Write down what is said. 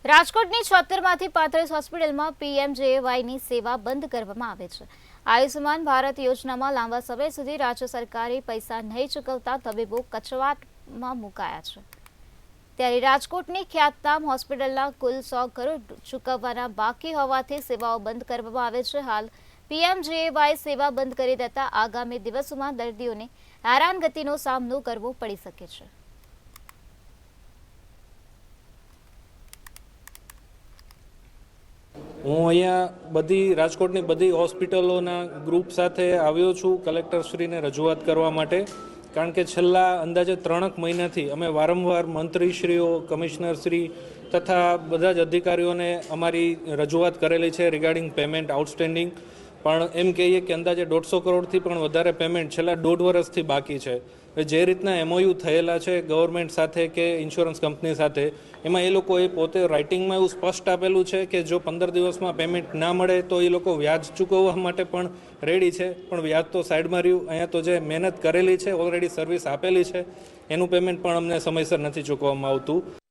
રાજકોટની 76માંથી 35 હોસ્પિટલમાં પીએમજેએવાયની સેવા બંધ કરવામાં આવે છે। આયુષ્યમાન ભારત યોજનામાં લાંબા સમય સુધી રાજ્ય સરકારે પૈસા નહીં ચૂકવતા તબીબો કચવાટમાં મુકાયા છે। ત્યારે રાજકોટની ખ્યાતનામ હોસ્પિટલના કુલ 100 કરોડ ચૂકવવાના બાકી હોવાથી સેવાઓ બંધ કરવામાં આવે છે। હાલ પીએમજેએવાય સેવા બંધ કરી દેતા આગામી દિવસોમાં દર્દીઓને હેરાનગતિનો સામનો કરવો પડી શકે છે। હું અહીંયા રાજકોટની બધી હોસ્પિટલોના ગ્રુપ સાથે આવ્યો છું કલેક્ટરશ્રીને રજૂઆત કરવા માટે, કારણ કે છેલ્લા અંદાજે 3 મહિનાથી અમે વારંવાર મંત્રીશ્રીઓ, કમિશનરશ્રી તથા બધા જ અધિકારીઓને અમારી રજૂઆત કરેલી છે રિગાર્ડિંગ પેમેન્ટ આઉટસ્ટેન્ડિંગ। પણ એમ કહીએ કે અંદાજે 150 કરોડથી પણ વધારે પેમેન્ટ છેલ્લા 1.5 વર્ષથી બાકી છે। જે રીતના એમઓયુ થયેલા છે ગવર્મેન્ટ સાથે કે ઇન્સ્યોરન્સ કંપની સાથે, એમાં એ લોકોએ પોતે રાઇટિંગમાં એવું સ્પષ્ટ આપેલું છે કે જો 15 દિવસમાં પેમેન્ટ ના મળે તો એ લોકો વ્યાજ ચૂકવવા માટે પણ રેડી છે, પણ વ્યાજ તો સાઈડમાં રહ્યું। અહીંયા તો જે મહેનત કરેલી છે, ઓલરેડી સર્વિસ આપેલી છે, એનું પેમેન્ટ પણ અમને સમયસર નથી ચૂકવવામાં આવતું।